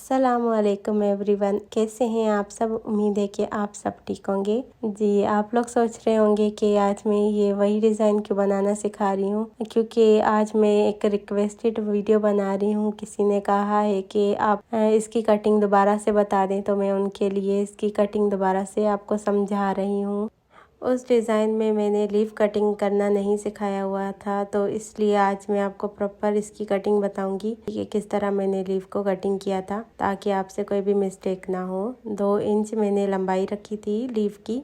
अस्सलामुअलैकुम एवरीवन, कैसे हैं आप सब। उम्मीद है कि आप सब ठीक होंगे। जी, आप लोग सोच रहे होंगे कि आज मैं ये वही डिज़ाइन क्यों बनाना सिखा रही हूँ, क्योंकि आज मैं एक रिक्वेस्टेड वीडियो बना रही हूँ। किसी ने कहा है कि आप इसकी कटिंग दोबारा से बता दें, तो मैं उनके लिए इसकी कटिंग दोबारा से आपको समझा रही हूँ। उस डिज़ाइन में मैंने लीफ कटिंग करना नहीं सिखाया हुआ था, तो इसलिए आज मैं आपको प्रॉपर इसकी कटिंग बताऊंगी कि किस तरह मैंने लीफ को कटिंग किया था, ताकि आपसे कोई भी मिस्टेक ना हो। 2 इंच मैंने लंबाई रखी थी लीफ की,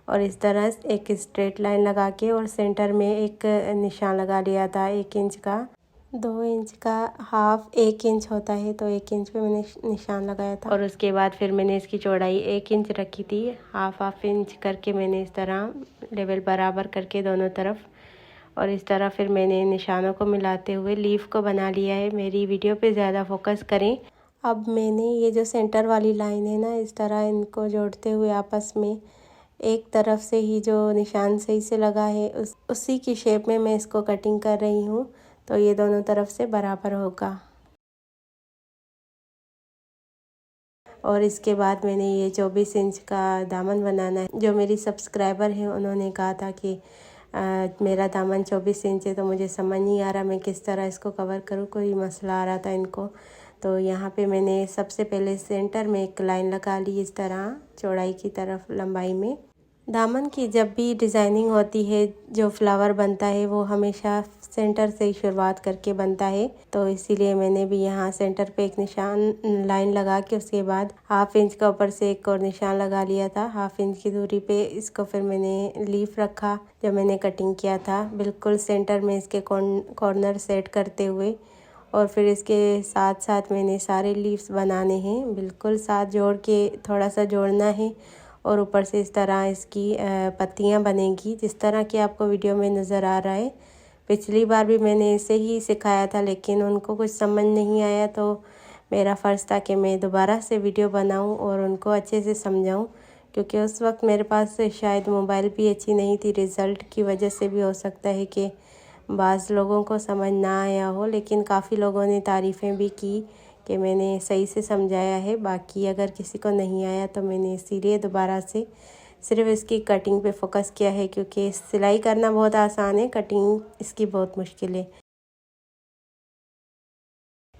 और इस तरह एक स्ट्रेट लाइन लगा के और सेंटर में एक निशान लगा लिया था 1 इंच का। 2 इंच का हाफ 1 इंच होता है, तो 1 इंच पे मैंने निशान लगाया था। और उसके बाद फिर मैंने इसकी चौड़ाई 1 इंच रखी थी। हाफ इंच करके मैंने इस तरह लेवल बराबर करके दोनों तरफ, और इस तरह फिर मैंने निशानों को मिलाते हुए लीफ को बना लिया है। मेरी वीडियो पे ज़्यादा फोकस करें। अब मैंने ये जो सेंटर वाली लाइन है ना, इस तरह इनको जोड़ते हुए आपस में एक तरफ से ही जो निशान सही से लगा है उसी की शेप में मैं इसको कटिंग कर रही हूँ, तो ये दोनों तरफ से बराबर होगा। और इसके बाद मैंने ये 24 इंच का दामन बनाना है। जो मेरी सब्सक्राइबर है उन्होंने कहा था कि मेरा दामन 24 इंच है, तो मुझे समझ नहीं आ रहा मैं किस तरह इसको कवर करूँ, कोई मसला आ रहा था इनको। तो यहाँ पे मैंने सबसे पहले सेंटर में एक लाइन लगा ली, इस तरह चौड़ाई की तरफ लंबाई में। दामन की जब भी डिज़ाइनिंग होती है, जो फ्लावर बनता है वो हमेशा सेंटर से ही शुरुआत करके बनता है, तो इसीलिए मैंने भी यहाँ सेंटर पे एक निशान लाइन लगा के उसके बाद हाफ इंच का ऊपर से एक और निशान लगा लिया था। हाफ इंच की दूरी पे इसको फिर मैंने लीफ रखा जो मैंने कटिंग किया था, बिल्कुल सेंटर में इसके कॉर्नर सेट करते हुए। और फिर इसके साथ साथ मैंने सारे लीव्स बनाने हैं, बिल्कुल साथ जोड़ के थोड़ा सा जोड़ना है, और ऊपर से इस तरह इसकी पत्तियां बनेगी, जिस तरह कि आपको वीडियो में नज़र आ रहा है। पिछली बार भी मैंने इसे ही सिखाया था, लेकिन उनको कुछ समझ नहीं आया, तो मेरा फ़र्ज़ था कि मैं दोबारा से वीडियो बनाऊं और उनको अच्छे से समझाऊं, क्योंकि उस वक्त मेरे पास शायद मोबाइल भी अच्छी नहीं थी। रिज़ल्ट की वजह से भी हो सकता है कि बाज़ लोगों को समझ ना आया हो, लेकिन काफ़ी लोगों ने तारीफ़ें भी की कि मैंने सही से समझाया है। बाकी अगर किसी को नहीं आया तो मैंने इसीलिए दोबारा से सिर्फ इसकी कटिंग पे फोकस किया है, क्योंकि सिलाई करना बहुत आसान है, कटिंग इसकी बहुत मुश्किल है।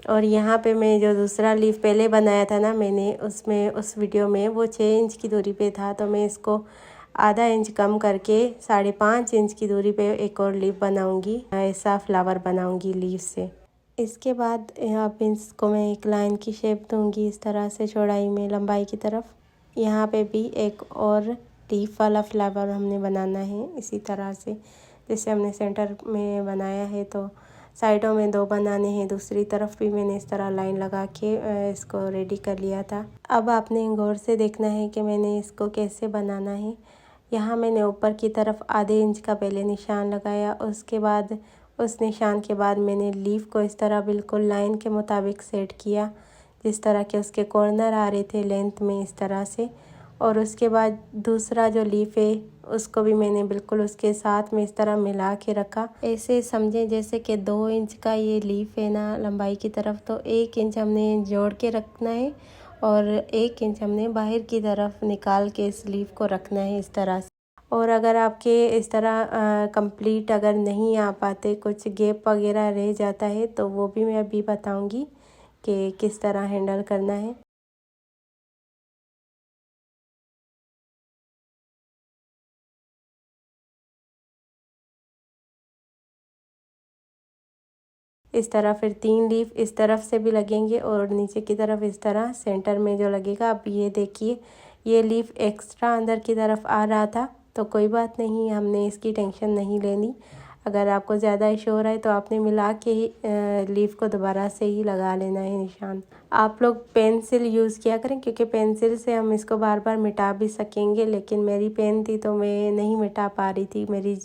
और यहाँ पे मैं जो दूसरा लीफ पहले बनाया था ना मैंने, उसमें उस वीडियो में वो 6 इंच की दूरी पे था, तो मैं इसको आधा इंच कम करके 5.5 इंच की दूरी पे एक और लीफ बनाऊंगी। ऐसा फ्लावर बनाऊंगी लीफ से। इसके बाद यहाँ पे इसको मैं एक लाइन की शेप दूंगी, इस तरह से चौड़ाई में लंबाई की तरफ। यहाँ पे भी एक और लीफ वाला फ्लावर हमने बनाना है इसी तरह से, जैसे हमने सेंटर में बनाया है, तो साइडों में 2 बनाने हैं। दूसरी तरफ भी मैंने इस तरह लाइन लगा के इसको रेडी कर लिया था। अब आपने गौर से देखना है कि मैंने इसको कैसे बनाना है। यहाँ मैंने ऊपर की तरफ आधे इंच का पहले निशान लगाया, उसके बाद उस निशान के बाद मैंने लीफ को इस तरह बिल्कुल लाइन के मुताबिक सेट किया, जिस तरह के उसके कॉर्नर आ रहे थे लेंथ में, इस तरह से। और उसके बाद दूसरा जो लीफ है उसको भी मैंने बिल्कुल उसके साथ में इस तरह मिला के रखा। ऐसे समझें जैसे कि 2 इंच का ये लीफ है ना लंबाई की तरफ, तो 1 इंच हमने जोड़ के रखना है और 1 इंच हमने बाहर की तरफ निकाल के इस लीफ को रखना है, इस तरह से। और अगर आपके इस तरह कंप्लीट अगर नहीं आ पाते, कुछ गैप वगैरह रह जाता है, तो वो भी मैं अभी बताऊंगी कि किस तरह हैंडल करना है। इस तरह फिर 3 लीफ इस तरफ से भी लगेंगे और नीचे की तरफ इस तरह सेंटर में जो लगेगा। अब ये देखिए, ये लीफ एक्स्ट्रा अंदर की तरफ आ रहा था, तो कोई बात नहीं, हमने इसकी टेंशन नहीं लेनी। अगर आपको ज़्यादा इशू हो रहा है तो आपने मिला के लीफ को दोबारा से ही लगा लेना है निशान। आप लोग पेंसिल यूज़ किया करें, क्योंकि पेंसिल से हम इसको बार बार मिटा भी सकेंगे, लेकिन मेरी पेन थी तो मैं नहीं मिटा पा रही थी। मेरी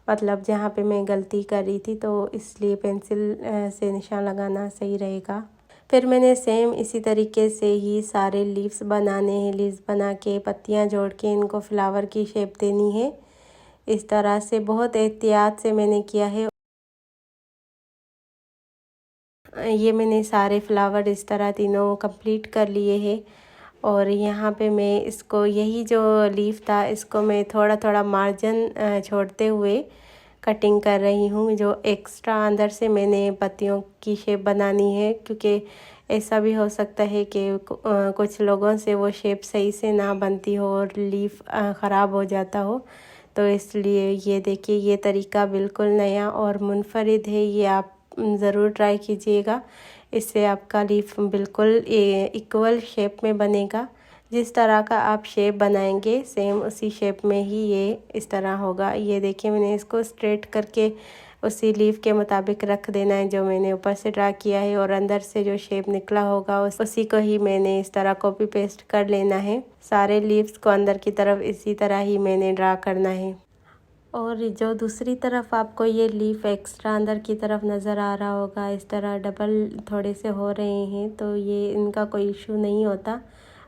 मतलब जहाँ पे मैं गलती कर रही थी, तो इसलिए पेंसिल से निशान लगाना सही रहेगा। फिर मैंने सेम इसी तरीके से ही सारे लीव्स बनाने हैं। लीव्स बना के पत्तियाँ जोड़ के इनको फ्लावर की शेप देनी है, इस तरह से बहुत एहतियात से मैंने किया है। ये मैंने सारे फ्लावर इस तरह तीनों कंप्लीट कर लिए हैं। और यहाँ पे मैं इसको यही जो लीफ था इसको मैं थोड़ा थोड़ा मार्जिन छोड़ते हुए कटिंग कर रही हूँ। जो एक्स्ट्रा अंदर से मैंने पत्तियों की शेप बनानी है, क्योंकि ऐसा भी हो सकता है कि कुछ लोगों से वो शेप सही से ना बनती हो और लीफ ख़राब हो जाता हो। तो इसलिए ये देखिए, ये तरीका बिल्कुल नया और मुनफरिद है, ये आप ज़रूर ट्राई कीजिएगा। इससे आपका लीफ बिल्कुल इक्वल शेप में बनेगा। जिस तरह का आप शेप बनाएंगे सेम उसी शेप में ही ये इस तरह होगा। ये देखिए, मैंने इसको स्ट्रेट करके उसी लीफ के मुताबिक रख देना है जो मैंने ऊपर से ड्रा किया है, और अंदर से जो शेप निकला होगा उसी को ही मैंने इस तरह कॉपी पेस्ट कर लेना है। सारे लीव्स को अंदर की तरफ इसी तरह ही मैंने ड्रा करना है। और जो दूसरी तरफ आपको ये लीफ एक्स्ट्रा अंदर की तरफ नज़र आ रहा होगा, इस तरह डबल थोड़े से हो रहे हैं, तो ये इनका कोई इशू नहीं होता।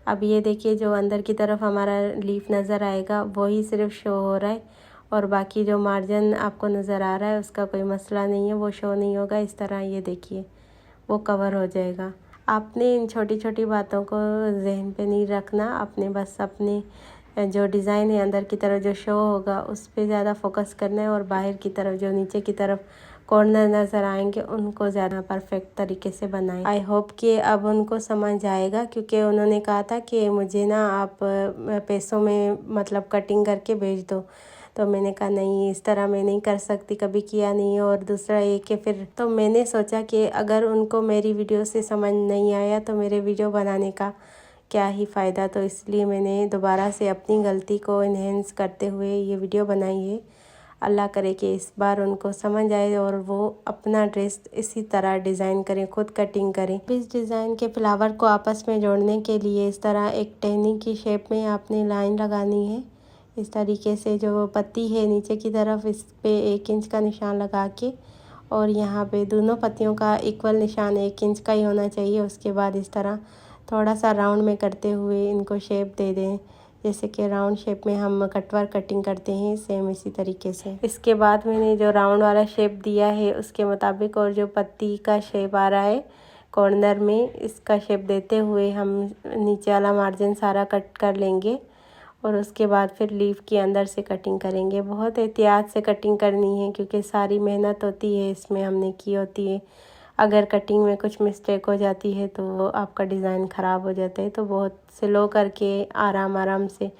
अब ये देखिए, जो अंदर की तरफ हमारा लीफ नज़र आएगा वही सिर्फ शो हो रहा है, और बाकी जो मार्जिन आपको नज़र आ रहा है उसका कोई मसला नहीं है, वो शो नहीं होगा। इस तरह ये देखिए वो कवर हो जाएगा। आपने इन छोटी छोटी बातों को जहन पे नहीं रखना, आपने बस अपने जो डिज़ाइन है अंदर की तरफ जो शो होगा उस पर ज़्यादा फोकस करना है, और बाहर की तरफ जो नीचे की तरफ कॉर्नर नज़र आएंगे उनको ज़्यादा परफेक्ट तरीके से बनाएं। आई होप कि अब उनको समझ आएगा, क्योंकि उन्होंने कहा था कि मुझे ना आप पैसों में मतलब कटिंग करके भेज दो। तो मैंने कहा नहीं, इस तरह मैं नहीं कर सकती, कभी किया नहीं। और दूसरा ये कि फिर तो मैंने सोचा कि अगर उनको मेरी वीडियो से समझ नहीं आया तो मेरे वीडियो बनाने का क्या ही फ़ायदा। तो इसलिए मैंने दोबारा से अपनी गलती को इन्हेंस करते हुए ये वीडियो बनाई है। अल्लाह करे कि इस बार उनको समझ आए और वो अपना ड्रेस इसी तरह डिज़ाइन करें, खुद कटिंग करें। इस डिज़ाइन के फ्लावर को आपस में जोड़ने के लिए इस तरह एक टहनी की शेप में आपने लाइन लगानी है। इस तरीके से जो पत्ती है नीचे की तरफ, इस पे 1 इंच का निशान लगा के, और यहाँ पे दोनों पत्तियों का इक्वल निशान 1 इंच का ही होना चाहिए। उसके बाद इस तरह थोड़ा सा राउंड में करते हुए इनको शेप दे दें, जैसे कि राउंड शेप में हम कटवर्क कटिंग करते हैं, सेम इसी तरीके से। इसके बाद मैंने जो राउंड वाला शेप दिया है उसके मुताबिक, और जो पत्ती का शेप आ रहा है कॉर्नर में, इसका शेप देते हुए हम नीचे वाला मार्जिन सारा कट कर लेंगे, और उसके बाद फिर लीफ के अंदर से कटिंग करेंगे। बहुत एहतियात से कटिंग करनी है, क्योंकि सारी मेहनत होती है इसमें हमने की होती है। अगर कटिंग में कुछ मिस्टेक हो जाती है तो वो आपका डिज़ाइन ख़राब हो जाता है। तो बहुत स्लो करके आराम आराम से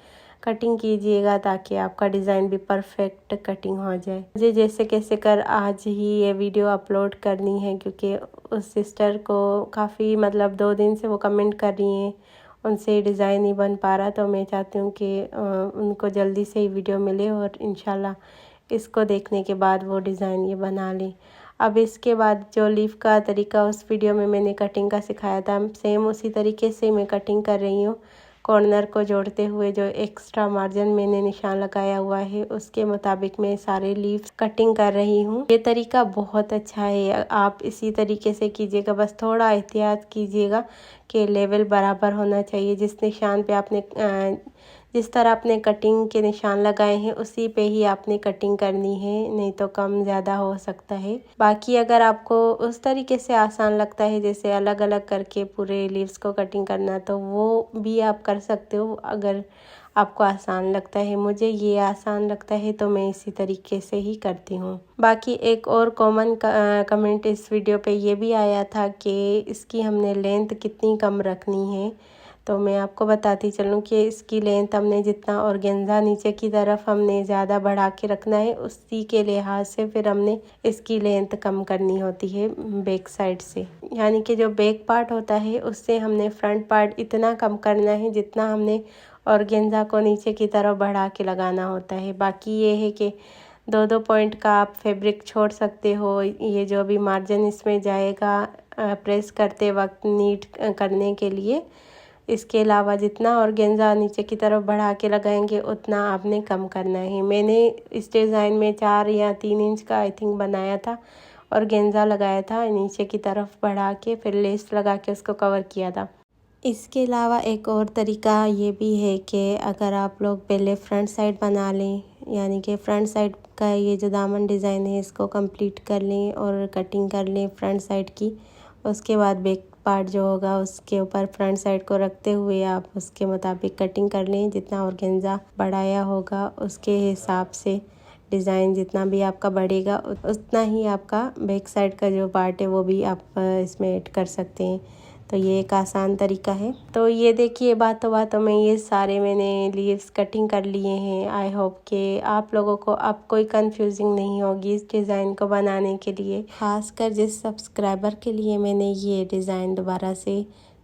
कटिंग कीजिएगा, ताकि आपका डिज़ाइन भी परफेक्ट कटिंग हो जाए। मुझे जैसे कैसे कर आज ही ये वीडियो अपलोड करनी है, क्योंकि उस सिस्टर को काफ़ी मतलब 2 दिन से वो कमेंट कर रही हैं, उनसे डिज़ाइन नहीं बन पा रहा। तो मैं चाहती हूँ कि उनको जल्दी से ही वीडियो मिले, और इंशाल्लाह इसको देखने के बाद वो डिज़ाइन ये बना लें। अब इसके बाद जो लीफ का तरीका उस वीडियो में मैंने कटिंग का सिखाया था, सेम उसी तरीके से मैं कटिंग कर रही हूँ। कॉर्नर को जोड़ते हुए जो एक्स्ट्रा मार्जिन मैंने निशान लगाया हुआ है उसके मुताबिक मैं सारे लीव्स कटिंग कर रही हूँ। ये तरीका बहुत अच्छा है, आप इसी तरीके से कीजिएगा। बस थोड़ा एहतियात कीजिएगा कि लेवल बराबर होना चाहिए। जिस तरह आपने कटिंग के निशान लगाए हैं उसी पे ही आपने कटिंग करनी है, नहीं तो कम ज़्यादा हो सकता है। बाकी अगर आपको उस तरीके से आसान लगता है जैसे अलग अलग करके पूरे लीव्स को कटिंग करना, तो वो भी आप कर सकते हो अगर आपको आसान लगता है। मुझे ये आसान लगता है तो मैं इसी तरीके से ही करती हूँ। बाकी एक और कॉमन कमेंट इस वीडियो पे ये भी आया था कि इसकी हमने लेंथ कितनी कम रखनी है। तो मैं आपको बताती चलूँ कि इसकी लेंथ हमने जितना ऑर्गेन्जा नीचे की तरफ हमने ज़्यादा बढ़ा के रखना है, उसी के लिहाज से फिर हमने इसकी लेंथ कम करनी होती है बैक साइड से। यानी कि जो बैक पार्ट होता है उससे हमने फ्रंट पार्ट इतना कम करना है जितना हमने ऑर्गेन्जा को नीचे की तरफ बढ़ा के लगाना होता है। बाकी ये है कि 2-2 पॉइंट का आप फैब्रिक छोड़ सकते हो। ये जो भी मार्जिन इसमें जाएगा प्रेस करते वक्त नीट करने के लिए, इसके अलावा जितना ऑर्गेन्जा नीचे की तरफ बढ़ा के लगाएंगे उतना आपने कम करना है। मैंने इस डिज़ाइन में 4 या 3 इंच का आई थिंक बनाया था, ऑर्गेन्जा लगाया था नीचे की तरफ बढ़ा के, फिर लेस लगा के उसको कवर किया था। इसके अलावा एक और तरीका ये भी है कि अगर आप लोग पहले फ्रंट साइड बना लें, यानी कि फ्रंट साइड का ये जो दामन डिज़ाइन है इसको कंप्लीट कर लें और कटिंग कर लें फ्रंट साइड की, उसके बाद बैक पार्ट जो होगा उसके ऊपर फ्रंट साइड को रखते हुए आप उसके मुताबिक कटिंग कर लें। जितना ऑर्गेन्जा बढ़ाया होगा उसके हिसाब से डिज़ाइन जितना भी आपका बढ़ेगा उतना ही आपका बैक साइड का जो पार्ट है वो भी आप इसमें ऐड कर सकते हैं। तो ये एक आसान तरीका है। तो ये देखिए बातों बातों में ये सारे मैंने लीव्स कटिंग कर लिए हैं। आई होप कि आप लोगों को अब कोई कंफ्यूजिंग नहीं होगी इस डिज़ाइन को बनाने के लिए। खासकर जिस सब्सक्राइबर के लिए मैंने ये डिज़ाइन दोबारा से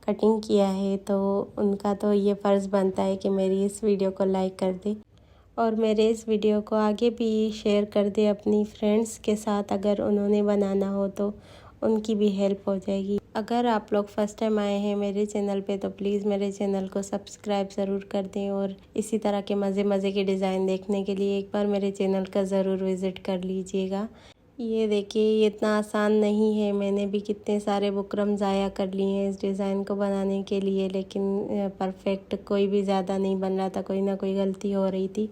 कटिंग किया है तो उनका तो ये फ़र्ज़ बनता है कि मेरी इस वीडियो को लाइक कर दे और मेरे इस वीडियो को आगे भी शेयर कर दे अपनी फ्रेंड्स के साथ। अगर उन्होंने बनाना हो तो उनकी भी हेल्प हो जाएगी। अगर आप लोग फर्स्ट टाइम आए हैं मेरे चैनल पे तो प्लीज़ मेरे चैनल को सब्सक्राइब ज़रूर कर दें और इसी तरह के मज़े के डिज़ाइन देखने के लिए एक बार मेरे चैनल का ज़रूर विज़िट कर लीजिएगा। ये देखिए ये इतना आसान नहीं है। मैंने भी कितने सारे बुकरम ज़ाया कर लिए हैं इस डिज़ाइन को बनाने के लिए, लेकिन परफेक्ट कोई भी ज़्यादा नहीं बन रहा था, कोई ना कोई गलती हो रही थी।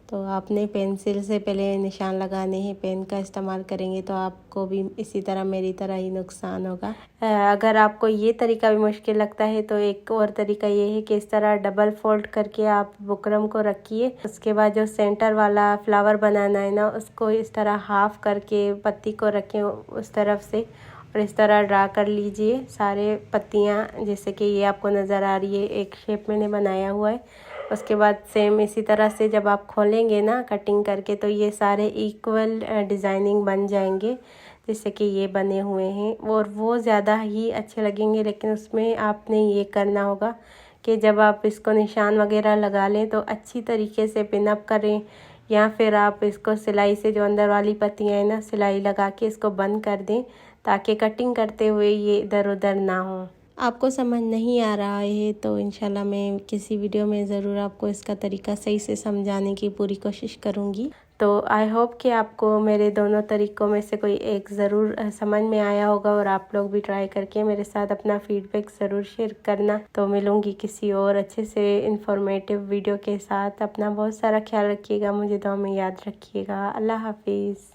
तो आपने पेंसिल से पहले निशान लगाने हैं, पेन का इस्तेमाल करेंगे तो आपको भी इसी तरह मेरी तरह ही नुकसान होगा। अगर आपको ये तरीका भी मुश्किल लगता है तो एक और तरीका ये है कि इस तरह डबल फोल्ड करके आप बुकरम को रखिए। उसके बाद जो सेंटर वाला फ्लावर बनाना है ना उसको इस तरह हाफ करके पत्ती को रखें उस तरफ से और इस तरह ड्रा कर लीजिए सारे पत्तियाँ, जैसे कि ये आपको नज़र आ रही है एक शेप मैंने बनाया हुआ है। उसके बाद सेम इसी तरह से जब आप खोलेंगे ना कटिंग करके तो ये सारे इक्वल डिज़ाइनिंग बन जाएंगे जैसे कि ये बने हुए हैं और वो ज़्यादा ही अच्छे लगेंगे। लेकिन उसमें आपने ये करना होगा कि जब आप इसको निशान वगैरह लगा लें तो अच्छी तरीके से पिनअप करें या फिर आप इसको सिलाई से जो अंदर वाली पत्तियाँ हैं ना सिलाई लगा के इसको बंद कर दें ताकि कटिंग करते हुए ये इधर उधर ना हो। आपको समझ नहीं आ रहा है तो इंशाल्लाह मैं किसी वीडियो में ज़रूर आपको इसका तरीका सही से समझाने की पूरी कोशिश करूँगी। तो आई होप कि आपको मेरे दोनों तरीक़ों में से कोई एक ज़रूर समझ में आया होगा और आप लोग भी ट्राई करके मेरे साथ अपना फीडबैक ज़रूर शेयर करना। तो मिलूँगी किसी और अच्छे से इंफॉर्मेटिव वीडियो के साथ। अपना बहुत सारा ख्याल रखिएगा, मुझे दुआ में याद रखिएगा। अल्लाह हाफिज़।